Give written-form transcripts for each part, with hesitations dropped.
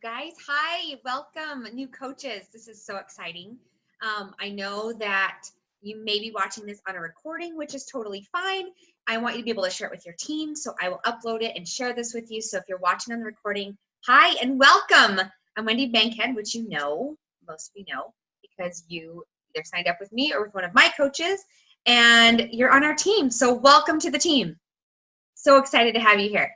guys. Hi, welcome, new coaches. This is so exciting. I know that you may be watching this on a recording, which is totally fine. I want you to be able to share it with your team, so I will upload it and share this with you. So if you're watching on the recording, hi and welcome. I'm Wendy Bankhead, which you know, most of you know, because you either signed up with me or with one of my coaches, and you're on our team. So welcome to the team. So excited to have you here.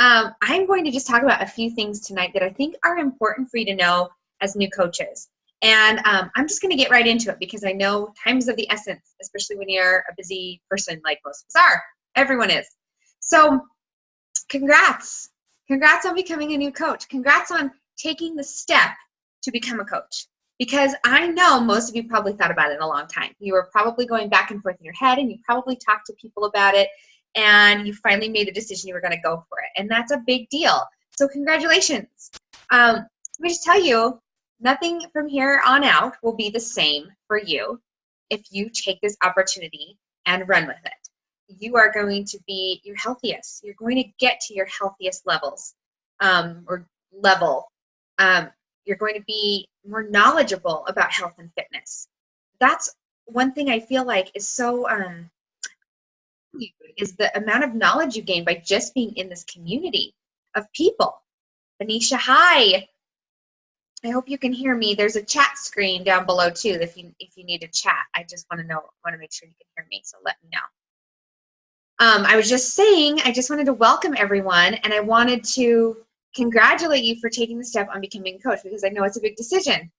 I'm going to just talk about a few things tonight that I think are important for you to know as new coaches. And I'm just going to get right into it because I know time is of the essence, especially when you're a busy person like most of us are. Everyone is. So congrats. Congrats on becoming a new coach. Congrats on taking the step to become a coach. Because I know most of you probably thought about it in a long time. You were probably going back and forth in your head, and you probably talked to people about it, and you finally made the decision you were going to go for it. And that's a big deal. So congratulations. Let me just tell you, nothing from here on out will be the same for you if you take this opportunity and run with it. You are going to be your healthiest. You're going to get to your healthiest levels or level. You're going to be more knowledgeable about health and fitness. That's one thing I feel like is so is the amount of knowledge you gain by just being in this community of people. Anisha, hi. I hope you can hear me. There's a chat screen down below too if you need to chat. I just want to make sure you can hear me, so let me know. I was just saying, I just wanted to welcome everyone, and I wanted to congratulate you for taking the step on becoming a coach because I know it's a big decision.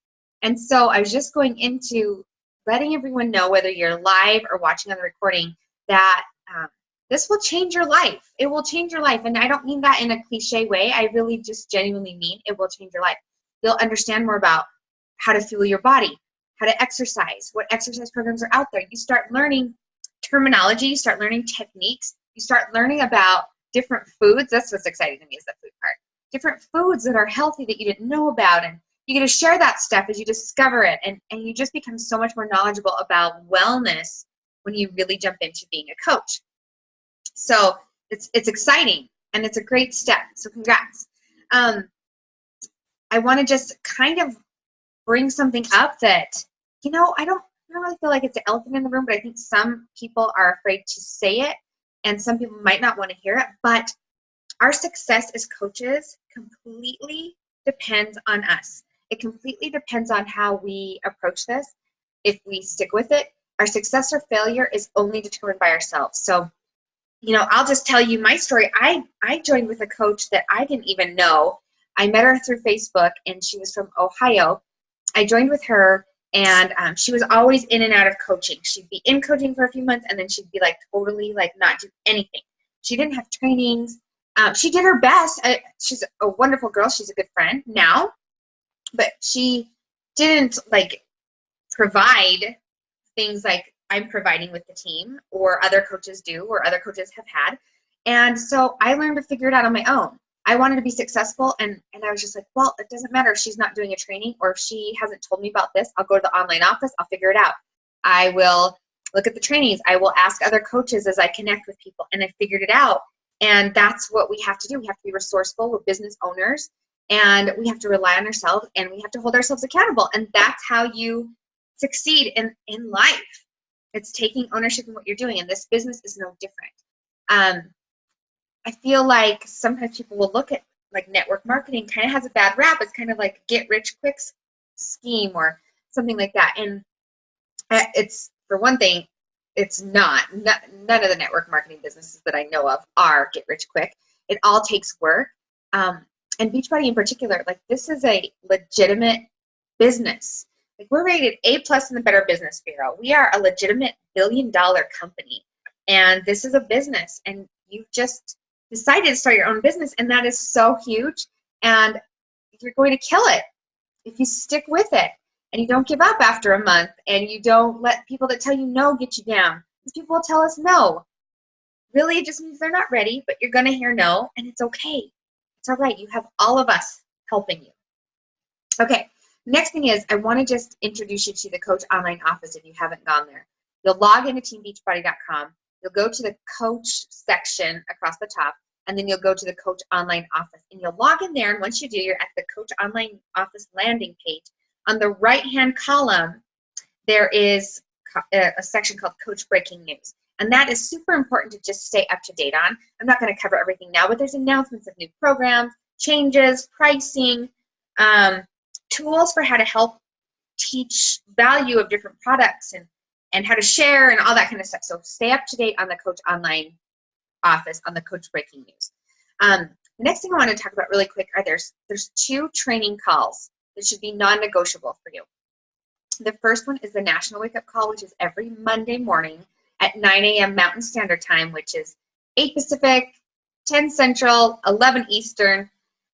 And so I was just going into letting everyone know, whether you're live or watching on the recording, that this will change your life. It will change your life. And I don't mean that in a cliche way. I really just genuinely mean it will change your life. You'll understand more about how to fuel your body, how to exercise, what exercise programs are out there. You start learning terminology, you start learning techniques, you start learning about different foods. That's what's exciting to me, is the food part. Different foods that are healthy that you didn't know about, and you get to share that stuff as you discover it, and you just become so much more knowledgeable about wellness when you really jump into being a coach. So it's exciting, and it's a great step, so congrats. I want to just kind of bring something up that, I don't really feel like it's an elephant in the room, but I think some people are afraid to say it, and some people might not want to hear it, but our success as coaches completely depends on us. It completely depends on how we approach this. If we stick with it, our success or failure is only determined by ourselves. So, I'll just tell you my story. I joined with a coach that I didn't even know. I met her through Facebook, and she was from Ohio. I joined with her, and she was always in and out of coaching. She'd be in coaching for a few months, and then she'd be like totally like not do anything. She didn't have trainings. She did her best. She's a wonderful girl. She's a good friend now, but she didn't like provide things like I'm providing with the team, or other coaches do, or other coaches have had. And so I learned to figure it out on my own. I wanted to be successful, and I was just like, well, it doesn't matter if she's not doing a training or if she hasn't told me about this. I'll go to the online office. I'll figure it out. I will look at the trainings. I will ask other coaches as I connect with people, and I figured it out. And that's what we have to do. We have to be resourceful. We're business owners, and we have to rely on ourselves, and we have to hold ourselves accountable. And that's how you succeed in life. It's taking ownership in what you're doing, and this business is no different. I feel like sometimes people will look at like network marketing kind of has a bad rap. It's kind of like get rich quick scheme or something like that. And it's, for one thing, it's not. None of the network marketing businesses that I know of are get rich quick. It all takes work. And Beachbody in particular, like this is a legitimate business. Like we're rated A+ in the Better Business Bureau. We are a legitimate billion-dollar company. And this is a business. And you just decided to start your own business, and that is so huge, and you're going to kill it if you stick with it and you don't give up after a month, and you don't let people that tell you no get you down. Because people will tell us no. Really, it just means they're not ready, but you're going to hear no, and it's okay. It's all right. You have all of us helping you. Okay, next thing is I want to just introduce you to the Coach Online Office if you haven't gone there. You'll log into teambeachbody.com. You'll go to the coach section across the top, and then you'll go to the Coach Online office. And you'll log in there, and once you do, you're at the Coach Online office landing page. On the right-hand column, there is a section called Coach Breaking News. And that is super important to just stay up to date on. I'm not going to cover everything now, but there's announcements of new programs, changes, pricing, tools for how to help teach value of different products and how to share and all that kind of stuff. So stay up to date on the Coach Online office on the Coach Breaking News. The next thing I want to talk about really quick are there's 2 training calls that should be non-negotiable for you. The first one is the National Wake Up Call, which is every Monday morning at 9 a.m. Mountain Standard Time, which is 8 Pacific, 10 Central, 11 Eastern.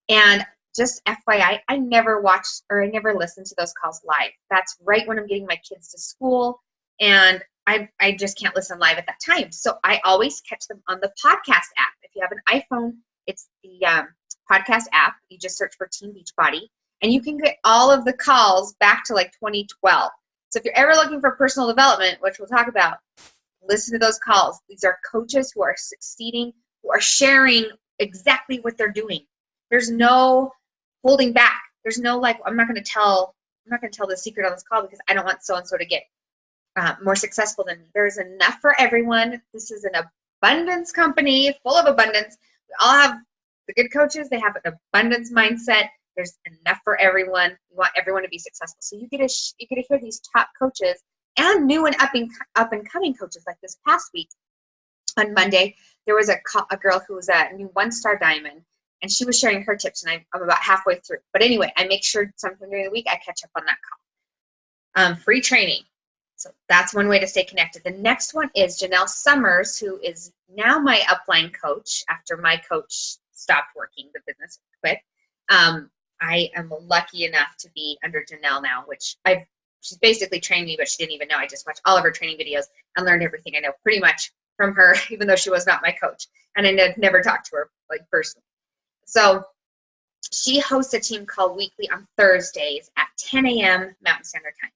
And just FYI, I never watch or I never listen to those calls live. That's right when I'm getting my kids to school, and I just can't listen live at that time. So I always catch them on the podcast app. If you have an iPhone, it's the podcast app. You just search for Team Beachbody, and you can get all of the calls back to like 2012. So if you're ever looking for personal development, which we'll talk about, listen to those calls. These are coaches who are succeeding, who are sharing exactly what they're doing. There's no holding back. There's no like, I'm not going to tell the secret on this call because I don't want so-and-so to get more successful than me. There's enough for everyone. This is an abundance company full of abundance. We all have the good coaches. They have an abundance mindset. There's enough for everyone. We want everyone to be successful. So you get to hear these top coaches and new and up and coming coaches. Like this past week on Monday, there was a girl who was a new 1-star diamond, and she was sharing her tips, and I'm about halfway through. But anyway, I make sure sometime during the week I catch up on that call. Free training. So that's one way to stay connected. The next one is Janelle Summers, who is now my upline coach after my coach stopped working, the business quit. I am lucky enough to be under Janelle now, which she's basically trained me, but she didn't even know. I just watched all of her training videos and learned everything I know pretty much from her, even though she was not my coach. And I never talked to her like personally. So she hosts a team called Weekly on Thursdays at 10 a.m. Mountain Standard Time.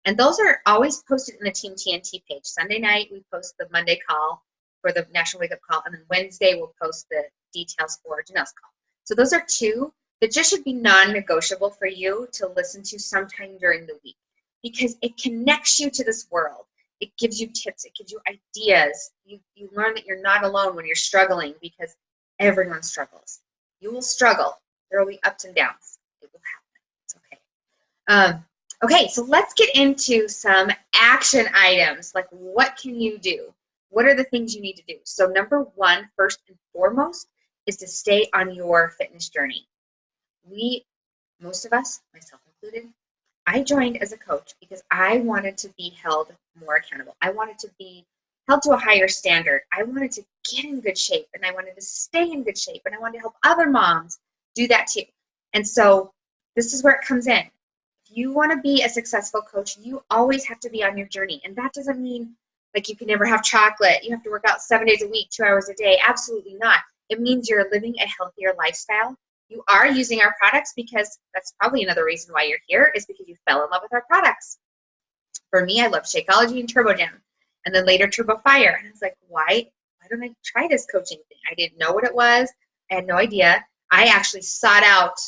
And those are always posted in the Team TNT page. Sunday night, we post the Monday call for the National Wake Up Call, and then Wednesday, we'll post the details for Janelle's call. So those are 2 that just should be non-negotiable for you to listen to sometime during the week, because it connects you to this world. It gives you tips. It gives you ideas. You learn that you're not alone when you're struggling, because everyone struggles. You will struggle. There will be ups and downs. It will happen. It's okay. Okay, so let's get into some action items. Like, what can you do? What are the things you need to do? So number 1, first and foremost, is to stay on your fitness journey. Most of us, myself included, I joined as a coach because I wanted to be held more accountable. I wanted to be held to a higher standard. I wanted to get in good shape, and I wanted to stay in good shape, and I wanted to help other moms do that too. And so this is where it comes in. If you want to be a successful coach, you always have to be on your journey. And that doesn't mean like you can never have chocolate. You have to work out 7 days a week, 2 hours a day. Absolutely not. It means you're living a healthier lifestyle. You are using our products, because that's probably another reason why you're here, is because you fell in love with our products. For me, I love Shakeology and TurboGym, and then later TurboFire. And I was like, why don't I try this coaching thing? I didn't know what it was. I had no idea. I actually sought out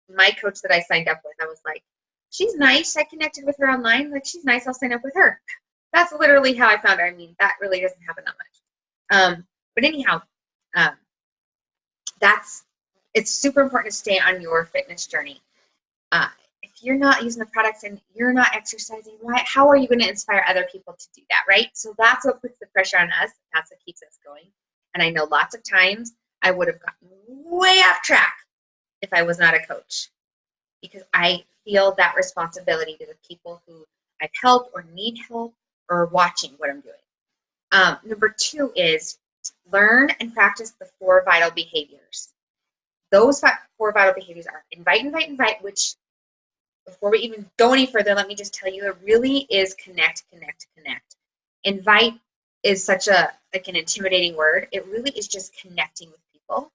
my coach that I signed up with. I was like, she's nice. I connected with her online. Like, she's nice. I'll sign up with her. That's literally how I found her. I mean, that really doesn't happen that much. But anyhow, it's super important to stay on your fitness journey. If you're not using the products and you're not exercising, how are you going to inspire other people to do that, right? So that's what puts the pressure on us. That's what keeps us going. And I know lots of times I would have gotten way off track if I was not a coach, because I feel that responsibility to the people who I've helped or need help or watching what I'm doing. Number 2 is learn and practice the 4 vital behaviors. Those 4 vital behaviors are invite, which, before we even go any further, let me just tell you, it really is connect. Invite is such an intimidating word. It really is just connecting with people.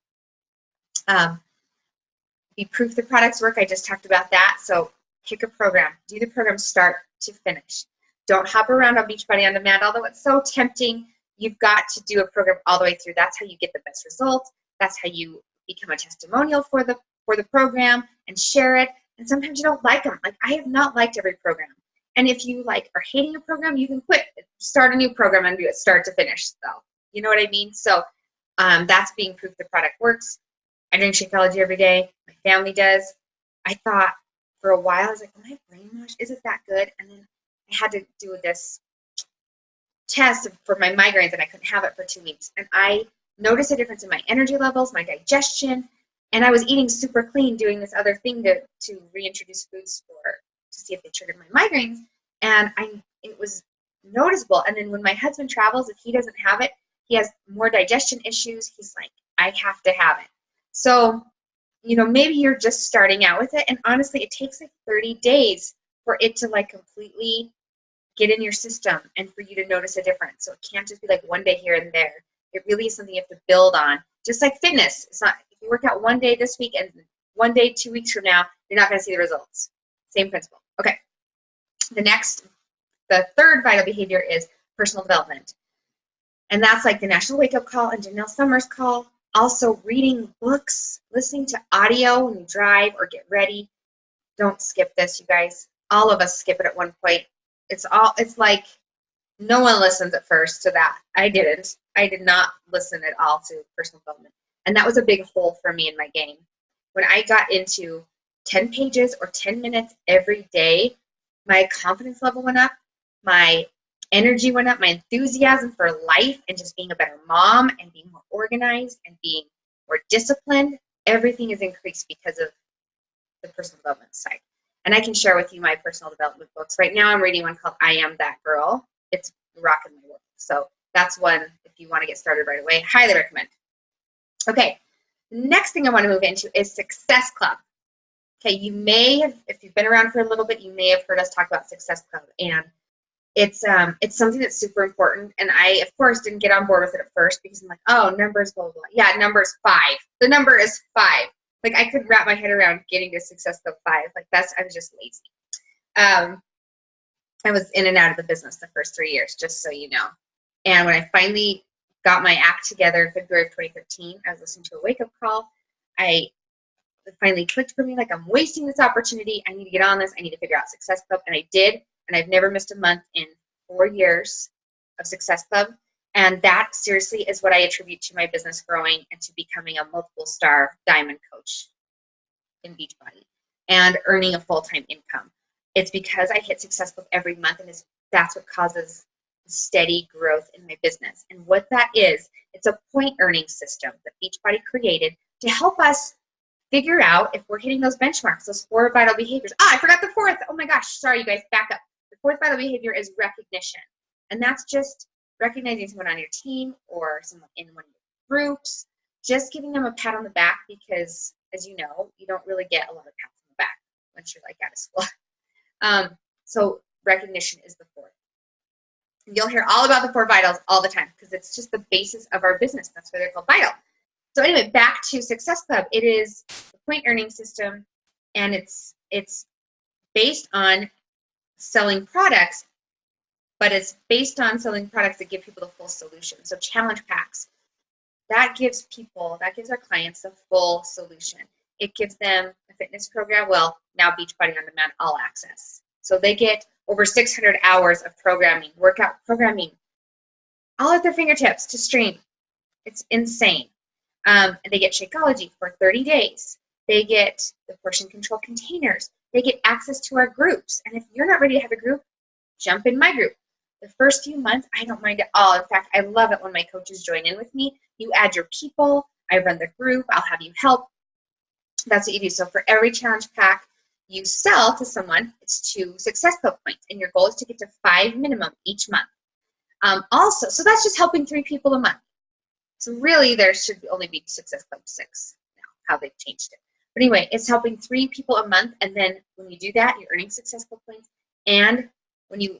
Be proof the products work. I just talked about that. So pick a program. Do the program start to finish. Don't hop around on Beachbody On Demand, although it's so tempting. You've got to do a program all the way through. That's how you get the best results. That's how you become a testimonial for the program and share it. And sometimes you don't like them. Like, I have not liked every program. And if you like are hating a program, you can quit, start a new program and do it start to finish. So, you know what I mean? So that's being proof the product works. I drink Shakeology every day. My family does. I thought for a while, I was like, am I brainwashed? Is it that good? And then I had to do this test for my migraines, and I couldn't have it for 2 weeks. And I noticed a difference in my energy levels, my digestion, and I was eating super clean, doing this other thing to reintroduce foods to see if they triggered my migraines. And it was noticeable. And then when my husband travels, if he doesn't have it, he has more digestion issues. He's like, I have to have it. So, you know, maybe you're just starting out with it, and honestly, it takes like 30 days for it to like completely get in your system and for you to notice a difference. So it can't just be like one day here and there. It really is something you have to build on. Just like fitness. It's not, if you work out one day this week and one day 2 weeks from now, you're not going to see the results. Same principle. Okay. The third vital behavior is personal development. And that's like the National Wake Up Call and Janelle Summers call. Also reading books, listening to audio when you drive or get ready. Don't skip this, you guys. All of us skip it at one point. It's like no one listens at first to that. I didn't. I did not listen at all to personal development. And that was a big hole for me in my game. When I got into 10 pages or 10 minutes every day, my confidence level went up, my energy went up, my enthusiasm for life and just being a better mom and being more organized and being more disciplined. Everything is increased because of the personal development side. And I can share with you my personal development books. Right now I'm reading one called I Am That Girl. It's rocking my world. So that's one, if you want to get started right away, highly recommend. Okay, the next thing I want to move into is Success Club. Okay, you may have, if you've been around for a little bit, you may have heard us talk about Success Club. And it's something that's super important. And I, of course, didn't get on board with it at first because I'm like, oh, numbers, blah, blah, blah. Yeah, number's 5. The number is 5. Like, I couldn't wrap my head around getting to Success Club 5. Like, I was just lazy. I was in and out of the business the first 3 years, just so you know. And when I finally got my act together in February of 2013, I was listening to a wake-up call. It finally clicked for me, like, I'm wasting this opportunity. I need to get on this. I need to figure out Success Club. And I did. And I've never missed a month in 4 years of Success Club. And that seriously is what I attribute to my business growing and to becoming a multiple star diamond coach in Beachbody and earning a full-time income. It's because I hit Success Club every month, and that's what causes steady growth in my business. And what that is, it's a point earning system that Beachbody created to help us figure out if we're hitting those benchmarks, those 4 vital behaviors. I forgot the 4th. Oh my gosh, sorry you guys, back up. The 4th vital behavior is recognition. And that's just recognizing someone on your team or someone in one of your groups, just giving them a pat on the back because, as you know, you don't really get a lot of pats on the back once you're like out of school. So recognition is the 4th. You'll hear all about the 4 vitals all the time because it's just the basis of our business. That's why they're called vital. So anyway, back to Success Club. It is a point earning system, and it's based on selling products, but it's based on selling products that give people the full solution. So challenge packs, that gives our clients the full solution. It gives them a fitness program, well, now Beachbody On Demand All Access. So they get over 600 hours of programming, workout programming, all at their fingertips to stream. It's insane. And they get Shakeology for 30 days. They get the portion control containers. They get access to our groups. And if you're not ready to have a group, jump in my group. The first few months, I don't mind at all. In fact, I love it when my coaches join in with me. You add your people. I run the group. I'll have you help. That's what you do. So for every challenge pack you sell to someone, it's 2 Success Club points. And your goal is to get to 5 minimum each month. Also, so that's just helping 3 people a month. So really, there should only be Success Club 6 now, how they've changed it. But anyway, it's helping 3 people a month, and then when you do that, you're earning Success Club points. And when you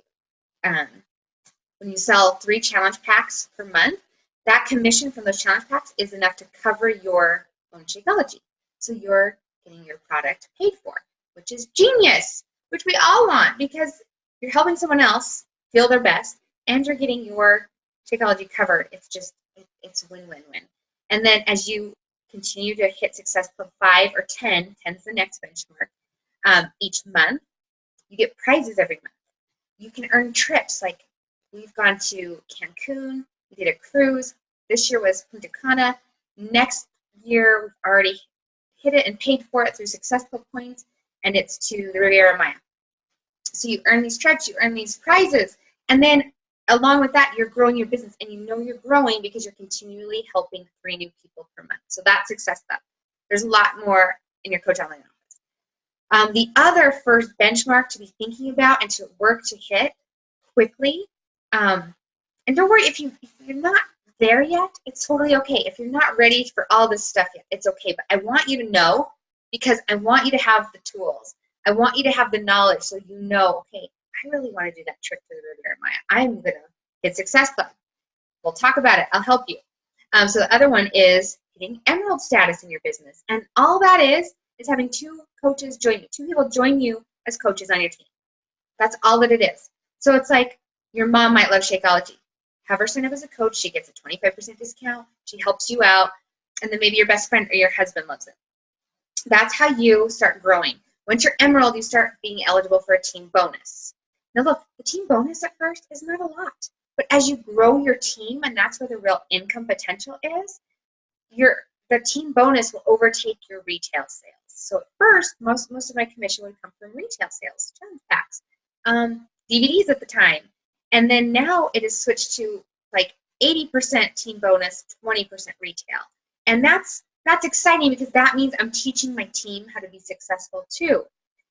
sell 3 challenge packs per month, that commission from those challenge packs is enough to cover your own Shakeology. So you're getting your product paid for, which is genius, which we all want because you're helping someone else feel their best, and you're getting your Shakeology covered. It's just, it's win-win-win. And then as you continue to hit Success Club 5 or 10, 10 is the next benchmark, each month, you get prizes every month. You can earn trips. Like we've gone to Cancun, we did a cruise. This year was Punta Cana. Next year, we've already hit it and paid for it through Success Club points, and it's to the Riviera Maya. So you earn these trips, you earn these prizes, and then along with that, you're growing your business, and you know you're growing because you're continually helping 3 new people per month. So that's Success Club. There's a lot more in your Coach Online office. The other first benchmark to be thinking about and to work to hit quickly, and don't worry if you're not there yet, it's totally okay. If you're not ready for all this stuff yet, it's okay. But I want you to know, because I want you to have the tools. I want you to have the knowledge so you know, okay, I really want to do that trip to the Riviera Maya. I'm going to hit Success Club. We'll talk about it. I'll help you. So the other one is hitting Emerald status in your business. And all that is having 2 coaches join you, 2 people join you as coaches on your team. That's all that it is. So it's like your mom might love Shakeology. Have her sign up as a coach. She gets a 25% discount. She helps you out. And then maybe your best friend or your husband loves it. That's how you start growing. Once you're Emerald, you start being eligible for a team bonus. Now look, the team bonus at first is not a lot. But as you grow your team, and that's where the real income potential is, the team bonus will overtake your retail sales. So at first, most of my commission would come from retail sales, challenge packs, DVDs at the time. And then now it is switched to like 80% team bonus, 20% retail. And that's exciting because that means I'm teaching my team how to be successful too.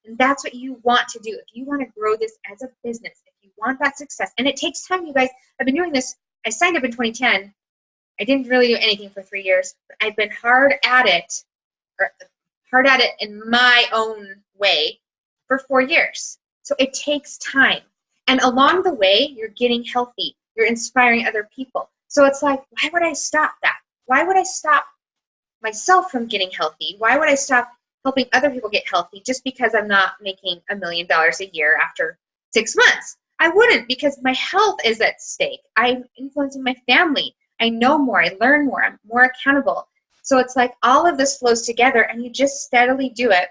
And that's what you want to do. If you want to grow this as a business, if you want that success, and it takes time, you guys. I've been doing this. I signed up in 2010. I didn't really do anything for 3 years, but I've been hard at it in my own way for 4 years. So it takes time. And along the way, you're getting healthy. You're inspiring other people. So it's like, why would I stop that? Why would I stop myself from getting healthy? Why would I stop helping other people get healthy just because I'm not making $1 million a year after 6 months? I wouldn't, because my health is at stake. I'm influencing my family. I know more. I learn more. I'm more accountable. So it's like all of this flows together, and you just steadily do it,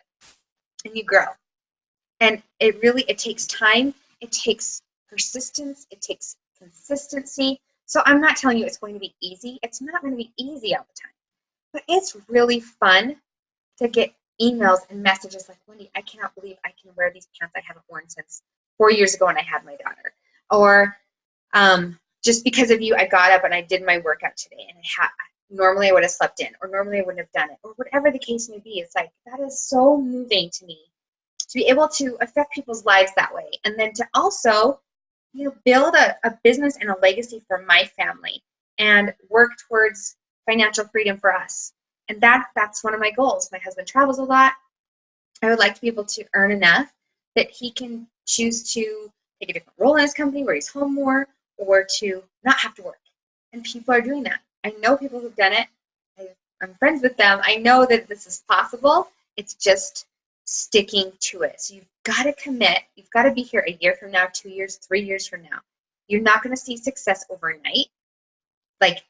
and you grow. And it takes time. It takes persistence. It takes consistency. So I'm not telling you it's going to be easy. It's not going to be easy all the time. But it's really fun to get emails and messages like, Wendy, I cannot believe I can wear these pants I haven't worn since 4 years ago when I had my daughter. Or just because of you, I got up and I did my workout today, and normally I would have slept in, or normally I wouldn't have done it, or whatever the case may be. It's like, that is so moving to me, to be able to affect people's lives that way. And then to also, build a business and a legacy for my family and work towards financial freedom for us. And that's one of my goals. My husband travels a lot. I would like to be able to earn enough that he can choose to take a different role in his company where he's home more, or to not have to work. And people are doing that. I know people who've done it. I'm friends with them. I know that this is possible. It's just sticking to it. So you've got to commit. You've got to be here a year from now, 2 years, 3 years from now. You're not going to see success overnight. Like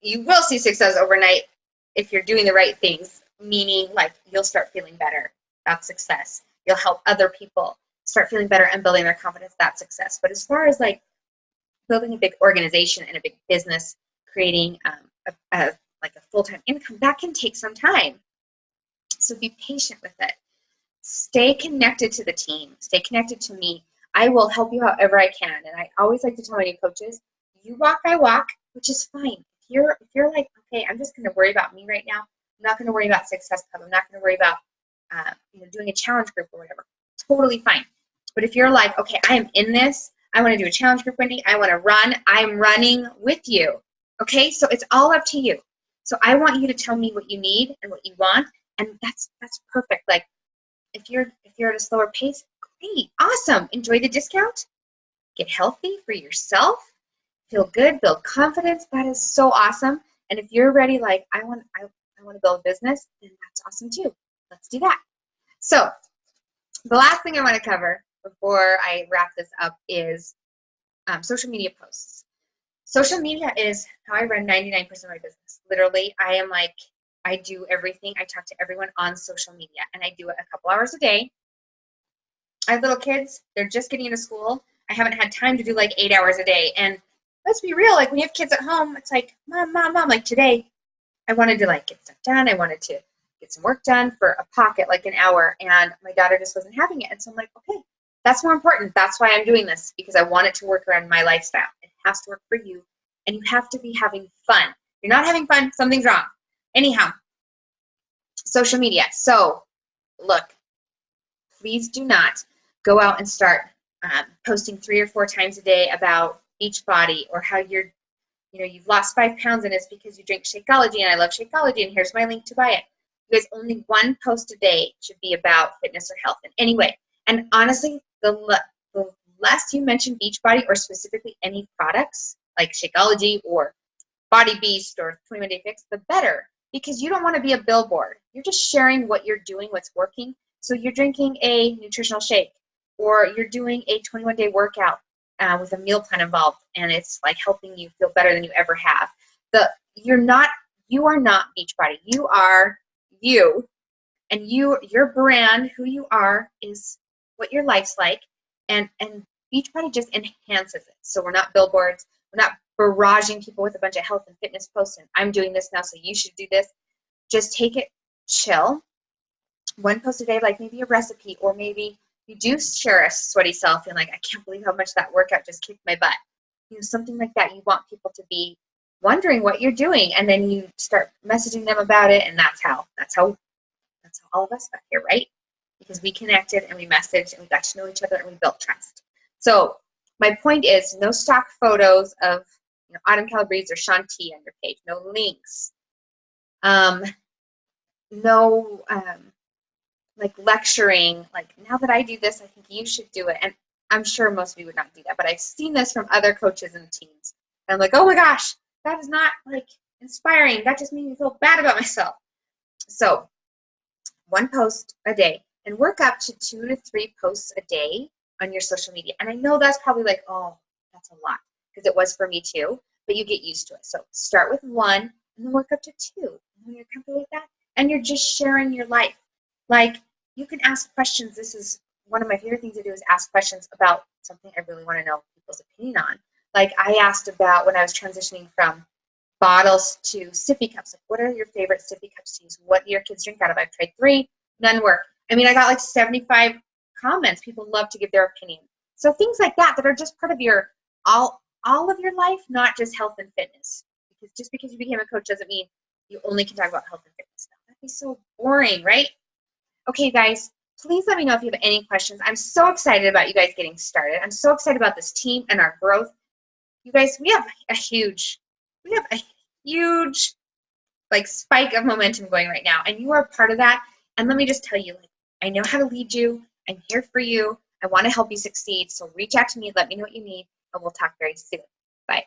you will see success overnight if you're doing the right things, meaning like you'll start feeling better. That's success. You'll help other people start feeling better and building their confidence. That's success. But as far as like building a big organization and a big business, creating a full-time income, that can take some time. So be patient with it. Stay connected to the team. Stay connected to me. I will help you however I can. And I always like to tell my new coaches, you walk, I walk, which is fine. If you're like, okay, I'm just going to worry about me right now. I'm not going to worry about Success Club. I'm not going to worry about doing a challenge group or whatever. Totally fine. But if you're like, okay, I am in this. I want to do a challenge group, Wendy. I want to run. I'm running with you. Okay, so it's all up to you. So I want you to tell me what you need and what you want, and that's perfect. Like if you're at a slower pace, great, awesome. Enjoy the discount. Get healthy for yourself. Feel good. Build confidence. That is so awesome. And if you're ready, like I want to build a business, then that's awesome too. Let's do that. So the last thing I want to cover before I wrap this up is social media posts. Social media is how I run 99% of my business. Literally, I am like, I do everything. I talk to everyone on social media, and I do it a couple hours a day. I have little kids. They're just getting into school. I haven't had time to do like 8 hours a day. And let's be real, like when you have kids at home, it's like, mom, mom, mom. Like today, I wanted to like get stuff done. I wanted to get some work done for a pocket, like an hour, and my daughter just wasn't having it. And so I'm like, okay, that's more important. That's why I'm doing this, because I want it to work around my lifestyle. It has to work for you, and you have to be having fun. If you're not having fun, something's wrong. Anyhow, social media. So look, please do not go out and start posting 3 or 4 times a day about Beachbody or how you've lost 5 pounds and it's because you drink Shakeology and I love Shakeology and here's my link to buy it. You guys, only 1 post a day should be about fitness or health in any way. And honestly, the less you mention Beachbody or specifically any products like Shakeology or Body Beast or 21 Day Fix, the better, because you don't want to be a billboard. You're just sharing what you're doing, what's working. So you're drinking a nutritional shake or you're doing a 21-day workout with a meal plan involved, and it's like helping you feel better than you ever have. You are not Beachbody. You are you, and your brand, who you are, is what your life's like, and Beachbody just enhances it. So we're not billboards. We're not barraging people with a bunch of health and fitness posts and I'm doing this now, so you should do this. Just take it chill. 1 post a day, like maybe a recipe, or maybe you do share a sweaty self and like, I can't believe how much that workout just kicked my butt. Something like that. You want people to be wondering what you're doing, and then you start messaging them about it, and that's how all of us got here, right? Because we connected and we messaged and we got to know each other and we built trust. So my point is, no stock photos of Autumn Calabrese or Shanti on your page. No links. No like lecturing. Like, now that I do this, I think you should do it. And I'm sure most of you would not do that, but I've seen this from other coaches and teams. And I'm like, oh my gosh, that is not like inspiring. That just made me feel bad about myself. So 1 post a day, and work up to 2 to 3 posts a day on your social media. And I know that's probably like, oh, that's a lot, because it was for me too, but you get used to it. So start with 1 and then work up to 2. And when you're comfortable with that, and you're just sharing your life. Like, you can ask questions. This is one of my favorite things to do, is ask questions about something I really want to know people's opinion on. Like, I asked about when I was transitioning from bottles to sippy cups. Like, what are your favorite sippy cups to use? What do your kids drink out of? I've tried 3, none work. I mean, I got like 75 comments. People love to give their opinion. So things like that are just part of your all of your life, not just health and fitness. Because just because you became a coach doesn't mean you only can talk about health and fitness. That'd be so boring, right? Okay, guys, please let me know if you have any questions. I'm so excited about you guys getting started. I'm so excited about this team and our growth. You guys, we have a huge like spike of momentum going right now, and you are part of that. And let me just tell you, like, I know how to lead you. I'm here for you. I want to help you succeed. So reach out to me. Let me know what you need, and we'll talk very soon. Bye.